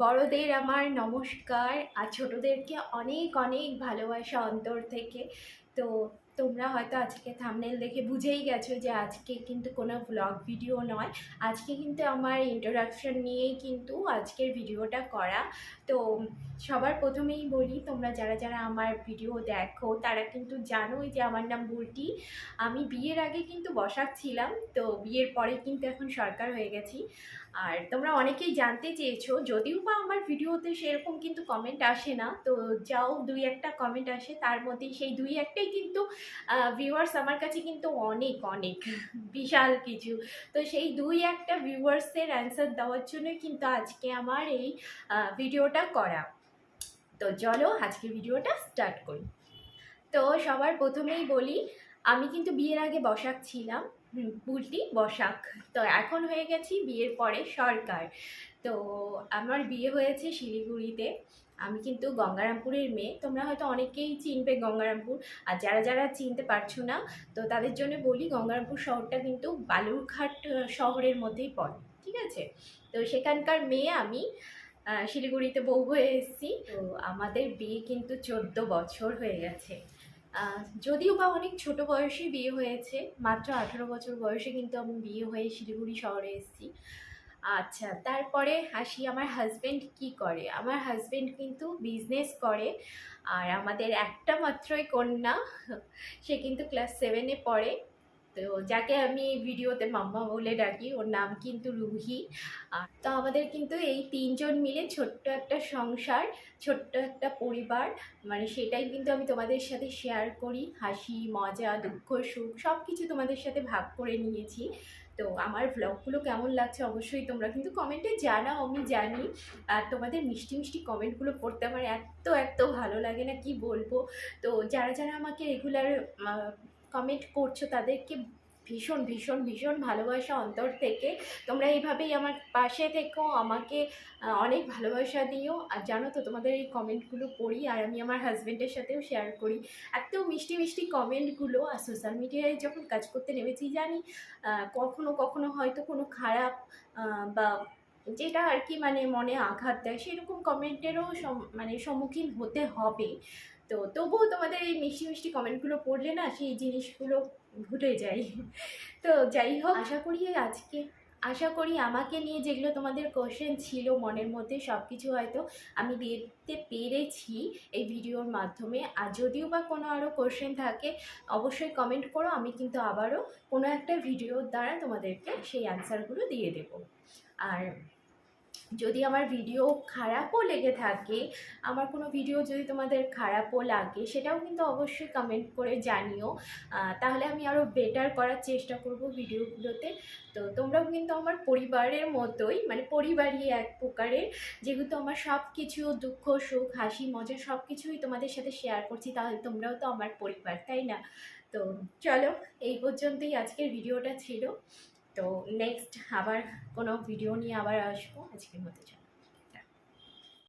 বড়দের আমার নমস্কার, আর ছোটদেরকে অনেক অনেক ভালোবাসা অন্তর থেকে। তো তোমরা হয়তো আজকে থাম্বনেল দেখে বুঝেই গেছো যে আজকে কিন্তু কোনো ব্লগ ভিডিও নয়। আজকে কিন্তু আমার ইন্ট্রোডাকশন নিয়েই কিন্তু আজকের ভিডিওটা করা। তো সবার প্রথমেই বলি, তোমরা যারা যারা আমার ভিডিও দেখো তারা কিন্তু জানোই যে আমার নাম বুলটি। আমি বিয়ের আগে কিন্তু বসাক ছিলাম, তো বিয়ের পরে কিন্তু এখন সরকার হয়ে গেছি। আর তোমরা অনেকেই জানতে চেয়েছো, যদিও বা আমার ভিডিওতে সেরকম কিন্তু কমেন্ট আসে না, তো যাও দুই একটা কমেন্ট আসে, তার মধ্যে সেই দুই একটাই কিন্তু ভিউয়ার্স আমার কাছে কিন্তু অনেক অনেক বিশাল কিছু। তো সেই দুই একটা ভিউয়ার্সের অ্যান্সার দেওয়ার জন্যই কিন্তু আজকে আমার এই ভিডিওটা করা। তো চলো আজকে ভিডিওটা স্টার্ট করি। তো সবার প্রথমেই বলি, আমি কিন্তু বিয়ের আগে বসাক ছিলাম, বুলটি বসাক। তো এখন হয়ে গেছি বিয়ের পরে সরকার। তো আমার বিয়ে হয়েছে শিলিগুড়িতে। আমি কিন্তু গঙ্গারামপুরের মেয়ে, তোমরা হয়তো অনেকেই চিনবে গঙ্গারামপুর। আর যারা যারা চিনতে পারছো না, তো তাদের জন্য বলি, গঙ্গারামপুর শহরটা কিন্তু বালুরঘাট শহরের মধ্যেই পড়ে, ঠিক আছে? তো সেখানকার মেয়ে আমি। শিলিগুড়িতে বউ হয়ে এসেছি। তো আমাদের বিয়ে কিন্তু 14 বছর হয়ে গেছে। যদিও বা অনেক ছোট বয়সে বিয়ে হয়েছে, মাত্র 18 বছর বয়সে কিন্তু আমি বিয়ে হয়ে শিলিগুড়ি শহরে এসেছি। আচ্ছা, তারপরে আসি, আমার হাজব্যান্ড কি করে। আমার হাজব্যান্ড কিন্তু বিজনেস করে। আর আমাদের একটা মাত্রই কন্যা, সে কিন্তু ক্লাস 7-এ পড়ে। তো যাকে আমি ভিডিওতে মাম্মা বলে ডাকি, ওর নাম কিন্তু রুহি। তো আমাদের কিন্তু এই তিনজন মিলে ছোট্ট একটা সংসার, ছোট্ট একটা পরিবার, মানে সেটাই কিন্তু আমি তোমাদের সাথে শেয়ার করি। হাসি মজা দুঃখ সুখ সব কিছু তোমাদের সাথে ভাগ করে নিয়েছি। তো আমার ভ্লগগুলো কেমন লাগছে অবশ্যই তোমরা কিন্তু কমেন্টে জানাও, আমি জানি। আর তোমাদের মিষ্টি মিষ্টি কমেন্টগুলো পড়তে আমার এত এত ভালো লাগে না, কি বলবো। তো যারা যারা আমাকে রেগুলার কমেন্ট করছো তাদেরকে ভীষণ ভীষণ ভীষণ ভালোবাসা অন্তর থেকে। তোমরা এইভাবেই আমার পাশে থেকো, আমাকে অনেক ভালোবাসা দিও। আর জানো তো, তোমাদের এই কমেন্টগুলো পড়ি আর আমি আমার হাজব্যান্ডের সাথেও শেয়ার করি। এত মিষ্টি মিষ্টি কমেন্টগুলো। আর সোশ্যাল মিডিয়ায় যখন কাজ করতে নেমেছি, জানি কখনো কখনো হয়তো কোনো খারাপ বা যেটা আর কি মানে মনে আঘাত দেয়, সেরকম কমেন্টেরও মানে সম্মুখীন হতে হবে। তো তবুও তোমাদের এই মিষ্টি মিষ্টি কমেন্টগুলো পড়লে না, সেই জিনিসগুলো ভুলে যাই। তো যাই হোক, আশা করি আমাকে নিয়ে যেগুলো তোমাদের কোশ্চেন ছিল মনের মধ্যে, সব কিছু হয়তো আমি দিতে পেরেছি এই ভিডিওর মাধ্যমে। আর যদিও বা কোনো আরও কোশ্চেন থাকে, অবশ্যই কমেন্ট করো, আমি কিন্তু আবারও কোনো একটা ভিডিওর দ্বারা তোমাদেরকে সেই অ্যান্সারগুলো দিয়ে দেবো। আর যদি আমার ভিডিও খারাপও লেগে থাকে, আমার কোনো ভিডিও যদি তোমাদের খারাপও লাগে, সেটাও কিন্তু অবশ্যই কমেন্ট করে জানিও। তাহলে আমি আরও বেটার করার চেষ্টা করব ভিডিওগুলোতে। তো তোমরাও কিন্তু আমার পরিবারের মতোই, মানে পরিবারই এক প্রকারের, যেহেতু আমার সব কিছু দুঃখ সুখ হাসি মজা সব কিছুই তোমাদের সাথে শেয়ার করছি, তাহলে তোমরাও তো আমার পরিবার, তাই না? তো চলো, এই পর্যন্তই আজকের ভিডিওটা ছিল। তো নেক্সট আবার কোনো ভিডিও নিয়ে আবার আসবো। আজকের মতো।